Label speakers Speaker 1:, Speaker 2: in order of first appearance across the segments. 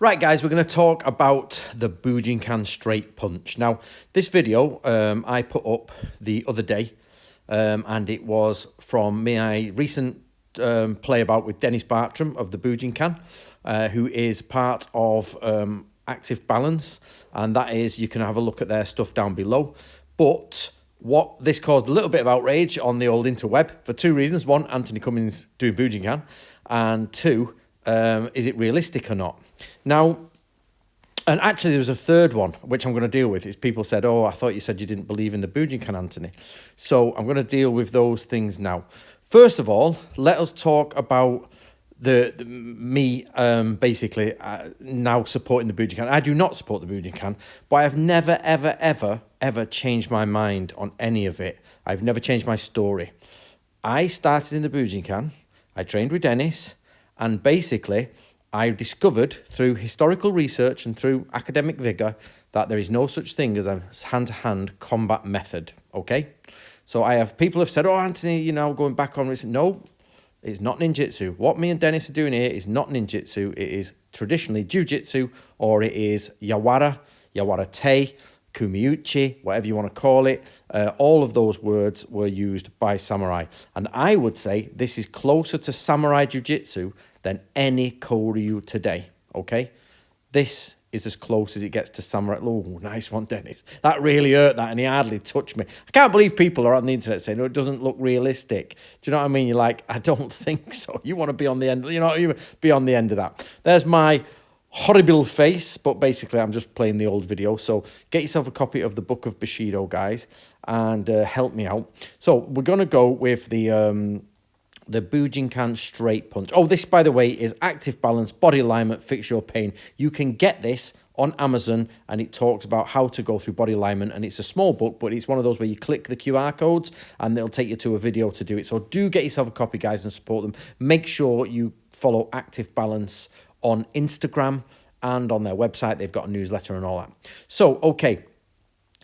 Speaker 1: Right, guys, we're going to talk about the Bujinkan straight punch. Now, this video I put up the other day, and it was from my recent play about with Dennis Bartram of the Bujinkan, who is part of Active Balance, and that is, you can have a look at their stuff down below. But what this caused a little bit of outrage on the old interweb for two reasons. One, Anthony Cummins doing Bujinkan, and two, is it realistic or not? Now, and actually there was a third one, which I'm going to deal with. Is people said, oh, I thought you said you didn't believe in the Bujinkan, Anthony. So I'm going to deal with those things now. First of all, let us talk about me basically now supporting the Bujinkan. I do not support the Bujinkan, but I have never, ever changed my mind on any of it. I've never changed my story. I started in the Bujinkan, I trained with Dennis, and basically I discovered through historical research and through academic vigour that there is no such thing as a hand-to-hand combat method, okay? So people have said, oh, Anthony, you know, going back on recent. No, it's not ninjutsu. What me and Dennis are doing here is not ninjutsu. It is traditionally jujitsu, or it is yawara te, kumiuchi, whatever you want to call it. All of those words were used by samurai. And I would say this is closer to samurai jiu-jitsu than any Koryu today, okay? This is as close as it gets to samurai. Oh, nice one, Dennis. That really hurt that, and he hardly touched me. I can't believe people are on the internet saying, no, it doesn't look realistic. Do you know what I mean? You're like, I don't think so. You want to be on the end, you be on the end of that. There's my horrible face, but basically I'm just playing the old video. So get yourself a copy of the Book of Bushido, guys, and help me out. So we're going to go with the Bujinkan straight punch. Oh, this, by the way, is Active Balance, Body Alignment, Fix Your Pain. You can get this on Amazon, and it talks about how to go through body alignment, and it's a small book, but it's one of those where you click the QR codes, and they'll take you to a video to do it. So do get yourself a copy, guys, and support them. Make sure you follow Active Balance on Instagram and on their website. They've got a newsletter and all that. So, okay.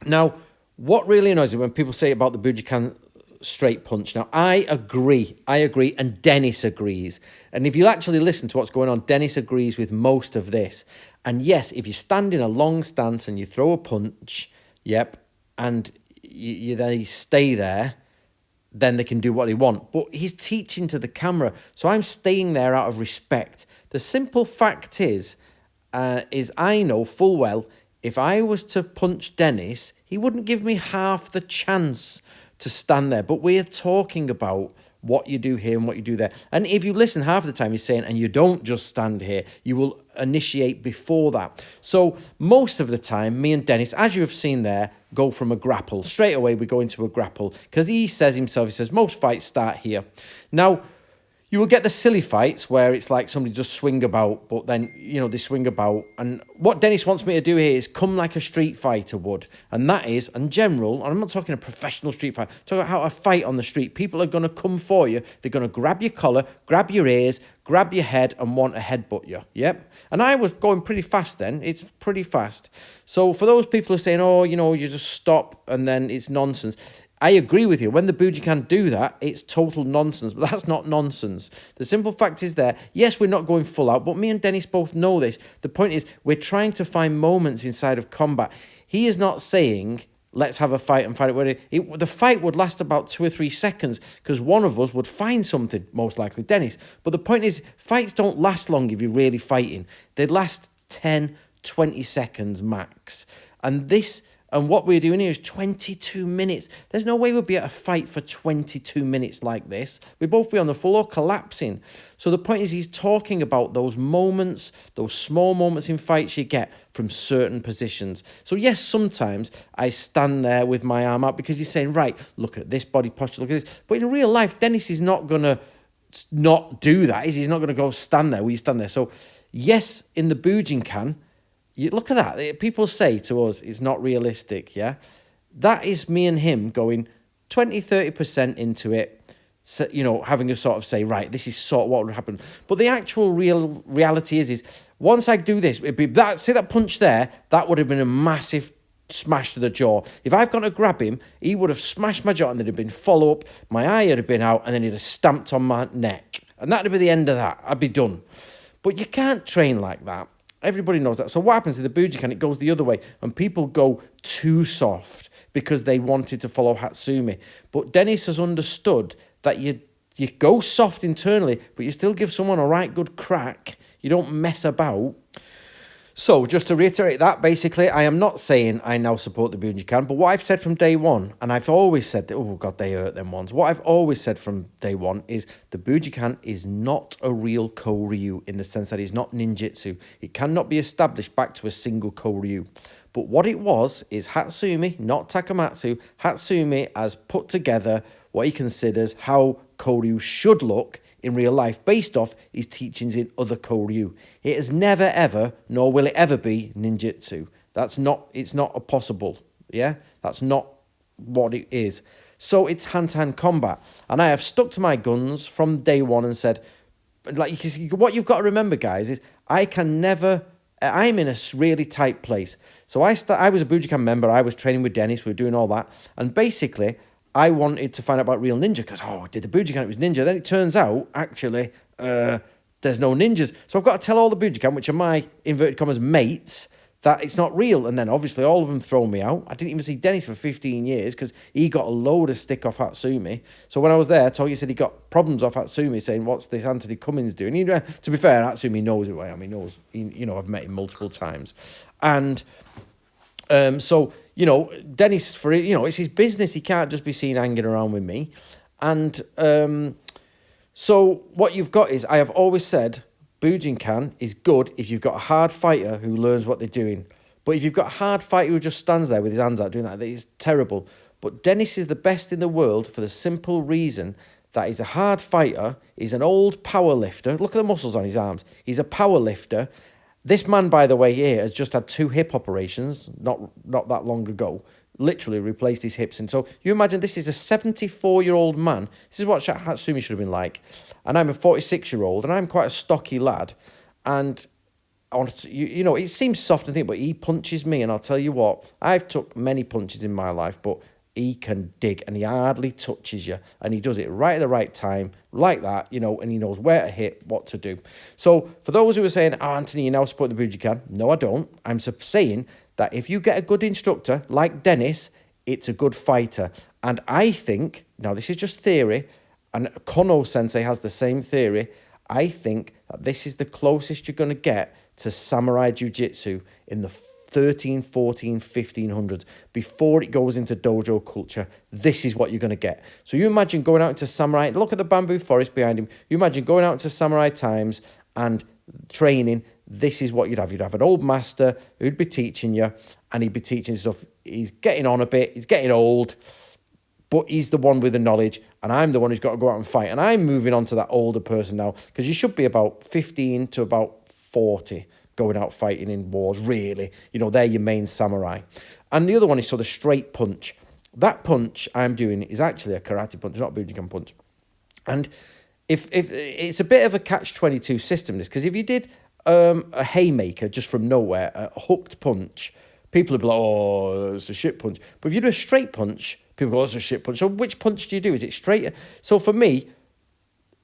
Speaker 1: Now, what really annoys me when people say about the Bujinkan straight punch. Now, I agree, and Dennis agrees. And if you actually listen to what's going on, Dennis agrees with most of this. And yes, if you stand in a long stance and you throw a punch, yep, and you then stay there, then they can do what they want. But he's teaching to the camera, so I'm staying there out of respect. The simple fact is I know full well if I was to punch Dennis, he wouldn't give me half the chance to stand there. But we're talking about what you do here and what you do there. And if you listen, half the time he's saying, and you don't just stand here, you will initiate before that. So most of the time, me and Dennis, as you have seen there, go from a grapple. Straight away, we go into a grapple. Because he says himself, he says, most fights start here. Now, you will get the silly fights where it's like somebody just swing about, but then, they swing about. And what Dennis wants me to do here is come like a street fighter would. And that is, in general, and I'm not talking a professional street fight, I'm talking about how to fight on the street. People are going to come for you. They're going to grab your collar, grab your ears, grab your head, and want to headbutt you. Yep. And I was going pretty fast then. It's pretty fast. So for those people who are saying, oh, you just stop and then it's nonsense. I agree with you. When the Bujinkan do that, it's total nonsense. But that's not nonsense. The simple fact is there, yes, we're not going full out, but me and Dennis both know this. The point is, we're trying to find moments inside of combat. He is not saying, let's have a fight and fight it. The fight would last about 2 or 3 seconds because one of us would find something, most likely Dennis. But the point is, fights don't last long if you're really fighting. They last 10, 20 seconds max. And what we're doing here is 22 minutes. There's no way we'll be at a fight for 22 minutes like this. We'd both be on the floor collapsing. So the point is he's talking about those moments, those small moments in fights you get from certain positions. So yes, sometimes I stand there with my arm out because he's saying, right, look at this body posture, look at this. But in real life, Dennis is not going to not do that, is he? He's not going to go stand there. Will you stand there? So yes, in the Bujinkan, you look at that. People say to us, it's not realistic, yeah? That is me and him going 20, 30% into it, so, having a sort of say, right, this is sort of what would happen. But the actual reality is once I do this, it'd be that, see that punch there, that would have been a massive smash to the jaw. If I've gone to grab him, he would have smashed my jaw and there'd have been follow-up, my eye would have been out, and then he'd have stamped on my neck. And that'd be the end of that. I'd be done. But you can't train like that. Everybody knows that. So what happens in the Bujinkan? It goes the other way, and people go too soft because they wanted to follow Hatsumi. But Dennis has understood that you go soft internally, but you still give someone a right good crack. You don't mess about. So just to reiterate that, basically, I am not saying I now support the Bujinkan, but what I've said from day one, and I've always said that, oh God, they hurt them ones. What I've always said from day one is the Bujinkan is not a real Koryu in the sense that it's not ninjutsu. It cannot be established back to a single Koryu. But what it was is Hatsumi, not Takamatsu. Hatsumi has put together what he considers how Koryu should look in real life based off his teachings in other Koryu. It has never ever, nor will it ever be, ninjutsu. It's not a possible, yeah? That's not what it is. So it's hand-to-hand combat. And I have stuck to my guns from day one and said, like, what you've got to remember, guys, is I'm in a really tight place. So I was a Bujinkan member, I was training with Dennis, we were doing all that, and basically I wanted to find out about real ninja because, did the Bujinkan, it was ninja. Then it turns out, actually, there's no ninjas. So I've got to tell all the Bujinkan, which are my, inverted commas, mates, that it's not real. And then obviously all of them throw me out. I didn't even see Dennis for 15 years because he got a load of stick off Hatsumi. So when I was there, Togi said he got problems off Hatsumi saying, what's this Anthony Cummins doing? To be fair, Hatsumi knows who I am. He knows, I've met him multiple times. And so, Dennis, it's his business. He can't just be seen hanging around with me. And so what you've got is, I have always said, Bujinkan is good if you've got a hard fighter who learns what they're doing. But if you've got a hard fighter who just stands there with his hands out doing that is terrible. But Dennis is the best in the world for the simple reason that he's a hard fighter. He's an old power lifter. Look at the muscles on his arms. He's a power lifter. This man, by the way, here has just had 2 hip operations, not that long ago, literally replaced his hips. And so you imagine this is a 74-year-old man. This is what Hatsumi should have been like. And I'm a 46-year-old, and I'm quite a stocky lad. And I want to, it seems soft and thing, but he punches me, and I'll tell you what, I've took many punches in my life, but he can dig, and he hardly touches you, and he does it right at the right time, like that, and he knows where to hit, what to do. So for those who are saying, Anthony, you're now supporting the Bujinkan, no, I don't. I'm saying that if you get a good instructor like Dennis, it's a good fighter. And I think, now this is just theory, and Kono Sensei has the same theory, I think that this is the closest you're going to get to samurai jiu-jitsu in the 13, 14, 1500s, before it goes into dojo culture. This is what you're going to get. So you imagine going out into samurai, look at the bamboo forest behind him, you imagine going out into samurai times and training. This is what you'd have. You'd have an old master who'd be teaching you, and he'd be teaching stuff. He's getting on a bit, he's getting old, but he's the one with the knowledge, and I'm the one who's got to go out and fight. And I'm moving on to that older person now, because you should be about 15 to about 40 going out fighting in wars, really. They're your main samurai. And the other one is the straight punch. That punch I'm doing is actually a karate punch, not a Bujinkan punch. And if it's a bit of a catch-22 system, this, because if you did a haymaker just from nowhere, a hooked punch, people would be like, oh, it's a shit punch. But if you do a straight punch, people go, oh, it's a shit punch. So which punch do you do? Is it straight? So for me,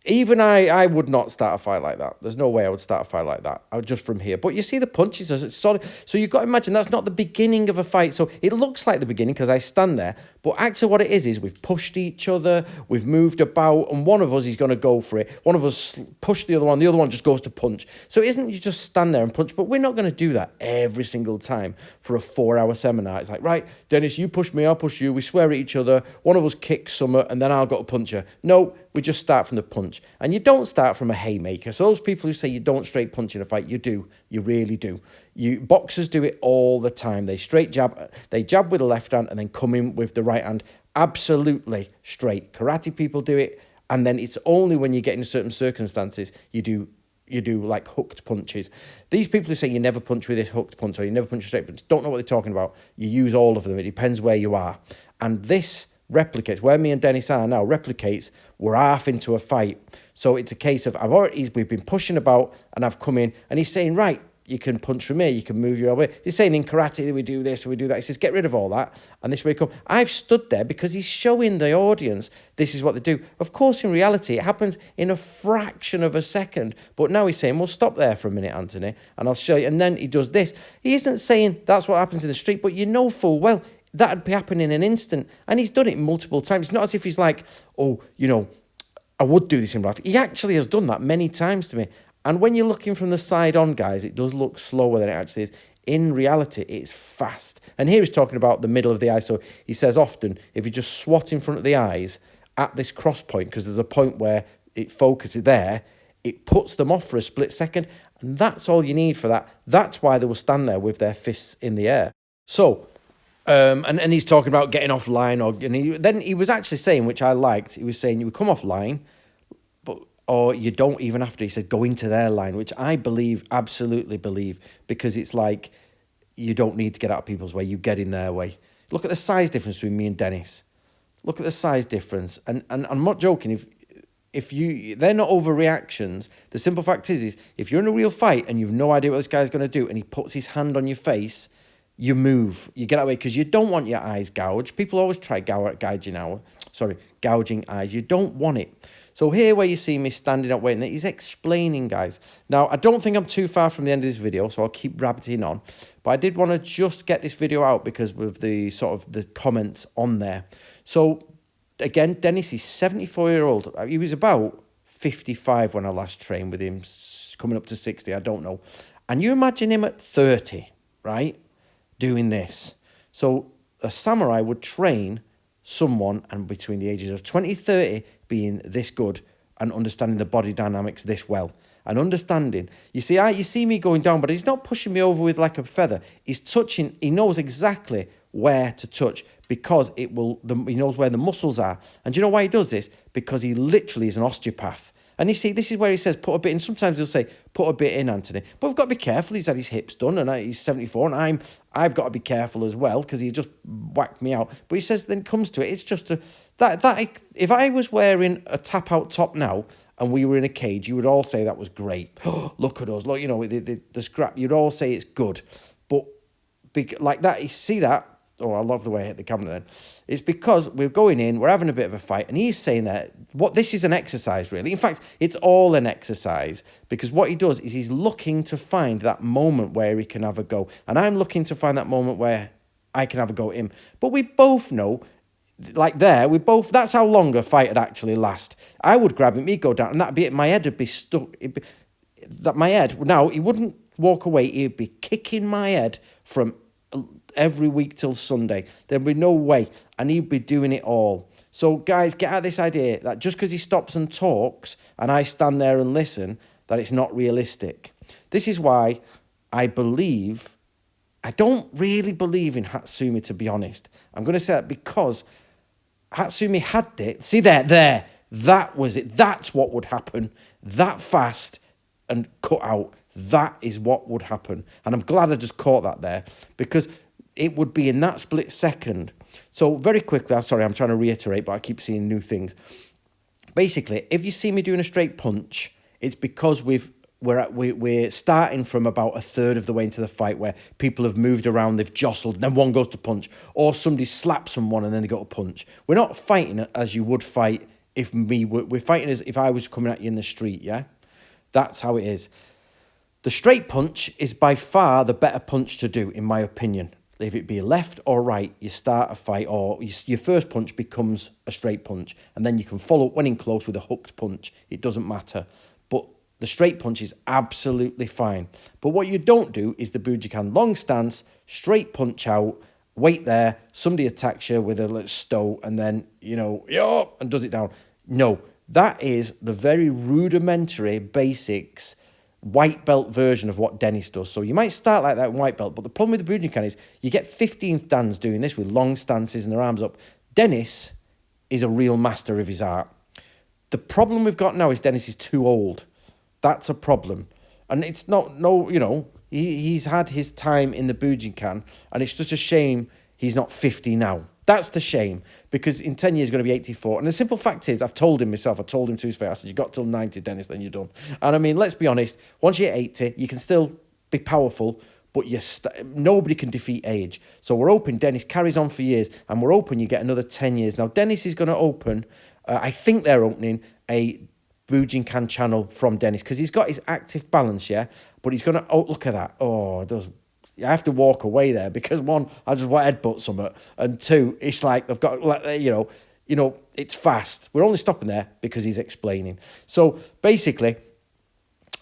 Speaker 1: even I would not start a fight like that. There's no way I would start a fight like that, just from here. But you see the punches, it's solid. So you've got to imagine that's not the beginning of a fight. So it looks like the beginning because I stand there. But actually what it is we've pushed each other, we've moved about, and one of us is going to go for it. One of us push the other one just goes to punch. So it isn't you just stand there and punch, but we're not going to do that every single time for a 4-hour seminar. It's like, right, Dennis, you push me, I'll push you. We swear at each other. One of us kicks something, and then I'll go to punch her. No, we just start from the punch. And you don't start from a haymaker. So those people who say you don't straight punch in a fight, you do. You really do. Boxers do it all the time. They straight jab. They jab with the left hand and then come in with the right hand. Absolutely straight. Karate people do it. And then it's only when you get in certain circumstances you do like hooked punches. These people who say you never punch with this hooked punch or you never punch a straight punch don't know what they're talking about. You use all of them. It depends where you are. And this replicates, where me and Dennis are now, replicates, we're half into a fight. So it's a case of, we've been pushing about and I've come in and he's saying, right, you can punch from here, you can move your way. He's saying in karate, we do this, we do that. He says, get rid of all that, and this way come. I've stood there because he's showing the audience this is what they do. Of course, in reality, it happens in a fraction of a second. But now he's saying, well, stop there for a minute, Anthony, and I'll show you. And then he does this. He isn't saying that's what happens in the street, but you know full well that'd be happening in an instant. And he's done it multiple times. It's not as if he's like, oh, you know, I would do this in life. He actually has done that many times to me. And when you're looking from the side on, guys, it does look slower than it actually is. In reality, it's fast. And here he's talking about the middle of the eye. So he says often, if you just swat in front of the eyes at this cross point, because there's a point where it focuses there, it puts them off for a split second. And that's all you need for that. That's why they will stand there with their fists in the air. So, and he's talking about getting offline. Then he was actually saying, which I liked, he was saying you would come offline, or you don't even have to. He said, go into their line, which I believe, absolutely believe, because it's like you don't need to get out of people's way. You get in their way. Look at the size difference between me and Dennis. Look at the size difference. And I'm not joking. If they're not overreactions. The simple fact is, if you're in a real fight and you've no idea what this guy's going to do and he puts his hand on your face, you move. You get out of the way because you don't want your eyes gouged. People always try gouging eyes. You don't want it. So here where you see me standing up waiting, he's explaining, guys. Now, I don't think I'm too far from the end of this video, so I'll keep rabbiting on. But I did want to just get this video out because of the sort of the comments on there. So, again, Dennis is 74-year-old. He was about 55 when I last trained with him, coming up to 60, I don't know. And you imagine him at 30, right, doing this. So a samurai would train someone, and between the ages of 20 and 30, being this good and understanding the body dynamics this well. And understanding, you see me going down, but he's not pushing me over with like a feather. He's touching, he knows exactly where to touch because he knows where the muscles are. And do you know why he does this? Because he literally is an osteopath. And you see, this is where he says, put a bit in. Sometimes he'll say, put a bit in, Anthony. But we've got to be careful. He's had his hips done, and he's 74, and I've got to be careful as well, because he just whacked me out. But he says, then comes to it, it's just if I was wearing a tap-out top now, and we were in a cage, you would all say that was great. Look at us, look, you know, the scrap. You'd all say it's good. But like that, you see that? Oh, I love the way I hit the camera then. It's because we're going in, we're having a bit of a fight, and he's saying that this is an exercise, really. In fact, it's all an exercise, because what he does is he's looking to find that moment where he can have a go. And I'm looking to find that moment where I can have a go at him. But we both know, like that's how long a fight would actually last. I would grab him, he'd go down, and that'd be it. My head would be stuck. Now, he wouldn't walk away, he'd be kicking my head from every week till Sunday. There'd be no way. And he'd be doing it all. So, guys, get out of this idea that just because he stops and talks and I stand there and listen, that it's not realistic. This is why I don't really believe in Hatsumi, to be honest. I'm going to say that because Hatsumi had it. See there. That was it. That's what would happen. That fast and cut out. That is what would happen. And I'm glad I just caught that there, because it would be in that split second. So very quickly, I'm sorry, I'm trying to reiterate, but I keep seeing new things. Basically, if you see me doing a straight punch, it's because we're starting from about a third of the way into the fight, where people have moved around, they've jostled, and then one goes to punch, or somebody slaps someone and then they go to punch. We're not fighting as you would fight we're fighting as if I was coming at you in the street, yeah? That's how it is. The straight punch is by far the better punch to do, in my opinion. If it be left or right, you start a fight, or your first punch becomes a straight punch, and then you can follow up when in close with a hooked punch. It doesn't matter. But the straight punch is absolutely fine. But what you don't do is the Bujinkan long stance, straight punch out, wait there, somebody attacks you with a little stow, and then, and does it down. No, that is the very rudimentary basics white belt version of what Dennis does. So you might start like that in white belt, but the problem with the Bujinkan is you get 15th dans doing this with long stances and their arms up. Dennis is a real master of his art. The problem we've got now is Dennis is too old. That's a problem. And it's not, he's had his time in the Bujinkan, and it's just a shame he's not 50 now. That's the shame, because in 10 years he's going to be 84. And the simple fact is, I told him to his face, I said, you got till 90, Dennis, then you're done. And I mean, let's be honest, once you're 80, you can still be powerful, but nobody can defeat age. So we're hoping Dennis carries on for years, and we're hoping you get another 10 years. Now, Dennis is going to open, I think they're opening a Bujinkan channel from Dennis, because he's got his active balance, yeah? But he's going to, oh, look at that. Oh, it does. I have to walk away there, because one, I just want to headbutt something, and two, it's like they've got, you know, it's fast. We're only stopping there because he's explaining. So basically,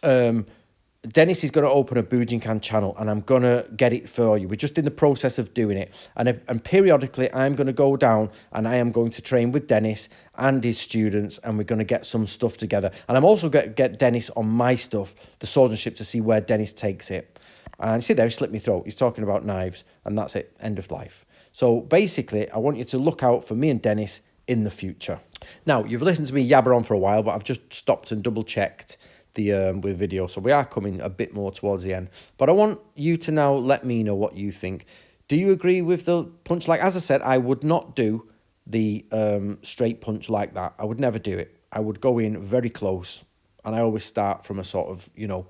Speaker 1: Dennis is going to open a Bujinkan channel, and I'm going to get it for you. We're just in the process of doing it. And periodically, I'm going to go down and I am going to train with Dennis and his students, and we're going to get some stuff together. And I'm also going to get Dennis on my stuff, the swordsmanship, to see where Dennis takes it. And you see there, he slit my throat. He's talking about knives, and that's it, end of life. So basically, I want you to look out for me and Dennis in the future. Now, you've listened to me yabber on for a while, but I've just stopped and double-checked the with video, so we are coming a bit more towards the end. But I want you to now let me know what you think. Do you agree with the punch? Like, as I said, I would not do the straight punch like that. I would never do it. I would go in very close, and I always start from a sort of, you know,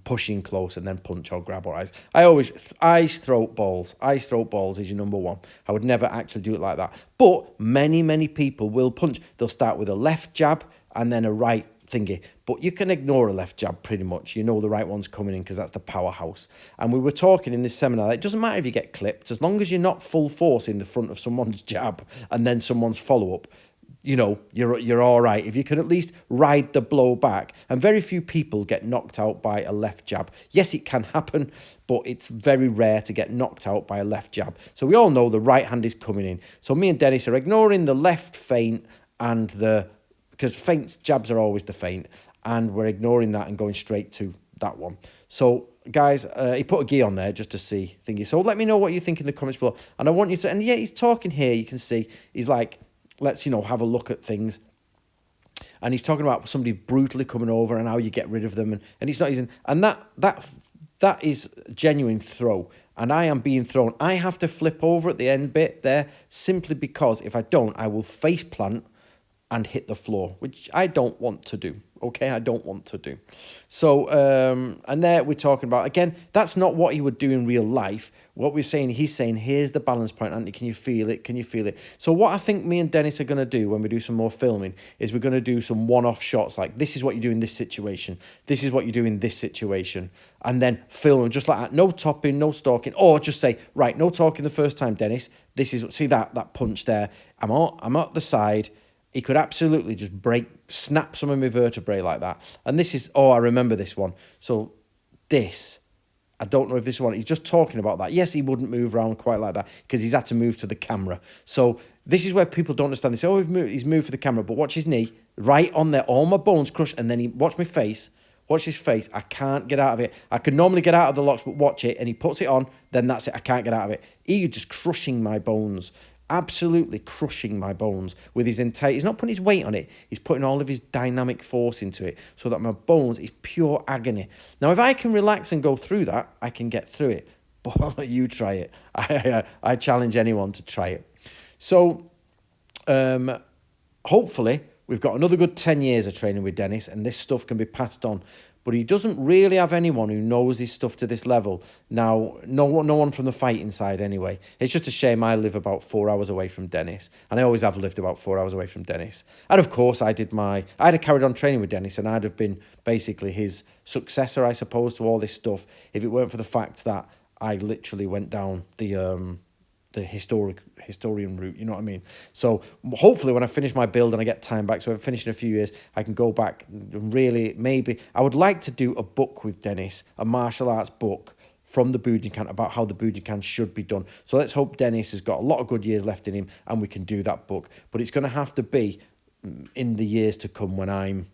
Speaker 1: pushing close and then punch or grab or eyes. I always, eyes, throat, balls. Eyes, throat, balls is your number one. I would never actually do it like that. But many people will punch. They'll start with a left jab and then a right thingy, but you can ignore a left jab pretty much. You know the right one's coming in because that's the powerhouse. And we were talking in this seminar that it doesn't matter if you get clipped, as long as you're not full force in the front of someone's jab and then someone's follow-up, you know, you're all right. If you can at least ride the blow back. And very few people get knocked out by a left jab. Yes, it can happen, but it's very rare to get knocked out by a left jab. So we all know the right hand is coming in. So me and Dennis are ignoring the left feint and because feints, jabs are always the feint, and we're ignoring that and going straight to that one. So, guys, he put a gi on there just to see thingy. So let me know what you think in the comments below. And I want you to, and yeah, he's talking here, you can see, he's like, let's, you know, have a look at things. And he's talking about somebody brutally coming over and how you get rid of them. And he's not using, and that is genuine throw. And I am being thrown. I have to flip over at the end bit there, simply because if I don't, I will face plant and hit the floor, which I don't want to do. Okay, I don't want to do. So, and there we're talking about, again, that's not what he would do in real life. What we're saying, he's saying, here's the balance point, Anthony, can you feel it? Can you feel it? So what I think me and Dennis are going to do when we do some more filming is we're going to do some one-off shots, like this is what you do in this situation, this is what you do in this situation, and then film them just like that. No topping, no stalking, or just say, right, no talking the first time, Dennis. This is, see that punch there? I'm at the side. He could absolutely just snap some of my vertebrae like that. And this is, oh, I remember this one. So this, I don't know if this one, he's just talking about that. Yes, he wouldn't move around quite like that because he's had to move to the camera. So this is where people don't understand. They say, oh, he's moved for the camera, but watch his knee, right on there, all my bones crushed. And then watch my face, watch his face. I can't get out of it. I could normally get out of the locks, but watch it. And he puts it on, then that's it. I can't get out of it. He's just crushing my bones. Absolutely crushing my bones with his entire, he's not putting his weight on it, he's putting all of his dynamic force into it so that my bones is pure agony. Now, if I can relax and go through that, I can get through it. But you try it. I challenge anyone to try it. So, hopefully, we've got another good 10 years of training with Dennis, and this stuff can be passed on. But he doesn't really have anyone who knows his stuff to this level. Now, no one from the fighting side anyway. It's just a shame I live about 4 hours away from Dennis. And I always have lived about 4 hours away from Dennis. And of course, I'd have carried on training with Dennis, and I'd have been basically his successor, I suppose, to all this stuff, if it weren't for the fact that I literally went down the historian route, you know what I mean? So hopefully when I finish my build and I get time back, so if I finish in a few years, I can go back and really, maybe, I would like to do a book with Dennis, a martial arts book from the Bujinkan about how the Bujinkan should be done. So let's hope Dennis has got a lot of good years left in him and we can do that book. But it's going to have to be in the years to come when I'm,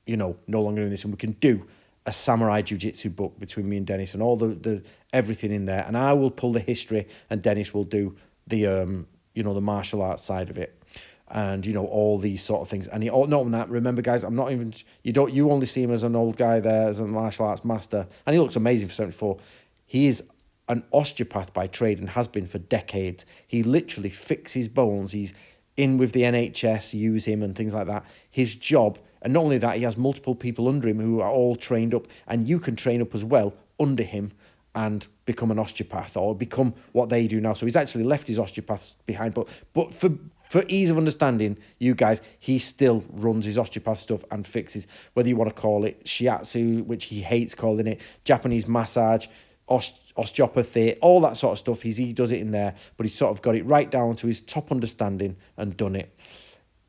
Speaker 1: you know, no longer doing this, and we can do a samurai jiu-jitsu book between me and Dennis and all the everything in there, and I will pull the history and Dennis will do the you know, the martial arts side of it, and you know, all these sort of things. And you all know that, remember guys, I'm not even, you only see him as an old guy there, as a martial arts master, and he looks amazing for 74. He is an osteopath by trade and has been for decades. He literally fixes bones. He's in with the NHS, use him and things like that. His job. And not only that, he has multiple people under him who are all trained up, and you can train up as well under him and become an osteopath or become what they do now. So he's actually left his osteopaths behind. But for ease of understanding, you guys, he still runs his osteopath stuff and fixes, whether you want to call it shiatsu, which he hates calling it, Japanese massage, osteopathy, all that sort of stuff. He does it in there, but he's sort of got it right down to his top understanding and done it.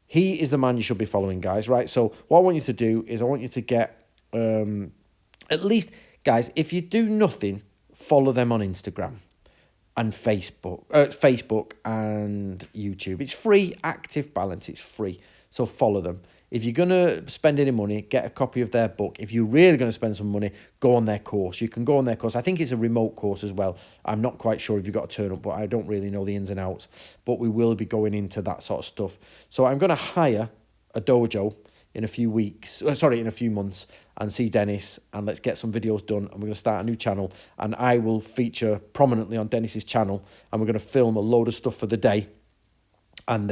Speaker 1: He is the man you should be following, guys, right? So what I want you to do is I want you to get, at least, guys, if you do nothing, follow them on Instagram and Facebook and YouTube. It's free, Active Balance, it's free. So follow them. If you're going to spend any money, get a copy of their book. If you're really going to spend some money, go on their course. You can go on their course. I think it's a remote course as well. I'm not quite sure if you've got to turn up, but I don't really know the ins and outs. But we will be going into that sort of stuff. So I'm going to hire a dojo in a few months, and see Dennis, and let's get some videos done, and we're going to start a new channel, and I will feature prominently on Dennis's channel, and we're going to film a load of stuff for the day, and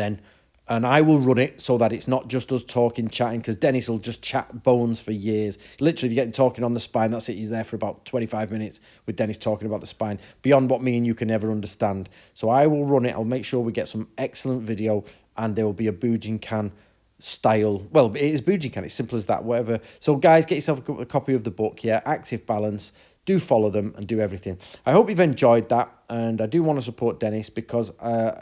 Speaker 1: I will run it so that it's not just us talking, chatting, because Dennis will just chat bones for years. Literally, you're getting talking on the spine, that's it. He's there for about 25 minutes with Dennis talking about the spine, beyond what me and you can ever understand. So I will run it. I'll make sure we get some excellent video, and there will be a Bujinkan style. Well, it is Bujinkan. It's simple as that, whatever. So, guys, get yourself a copy of the book, yeah, Active Balance. Do follow them and do everything. I hope you've enjoyed that, and I do want to support Dennis because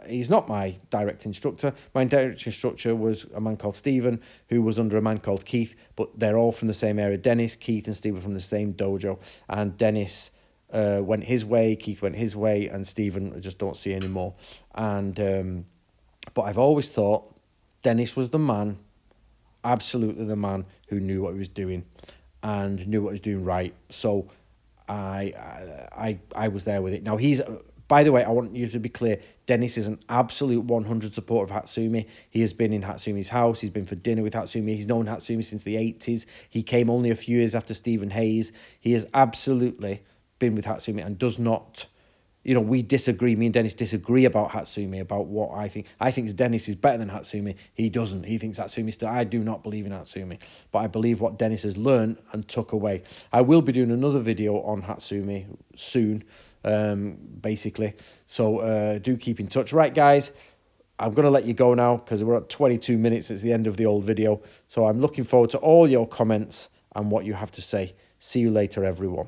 Speaker 1: he's not my direct instructor. My direct instructor was a man called Stephen, who was under a man called Keith, but they're all from the same area. Dennis, Keith, and Stephen from the same dojo, and Dennis went his way, Keith went his way, and Stephen I just don't see anymore. And but I've always thought Dennis was the man, absolutely the man who knew what he was doing and knew what he was doing right. So I was there with it. Now, by the way, I want you to be clear, Dennis is an absolute 100 supporter of Hatsumi. He has been in Hatsumi's house. He's been for dinner with Hatsumi. He's known Hatsumi since the 80s. He came only a few years after Stephen Hayes. He has absolutely been with Hatsumi and does not... You know, we disagree. Me and Dennis disagree about Hatsumi, about what I think. I think Dennis is better than Hatsumi. He doesn't. He thinks Hatsumi still... I do not believe in Hatsumi. But I believe what Dennis has learned and took away. I will be doing another video on Hatsumi soon, basically. So do keep in touch. Right, guys, I'm going to let you go now because we're at 22 minutes. It's the end of the old video. So I'm looking forward to all your comments and what you have to say. See you later, everyone.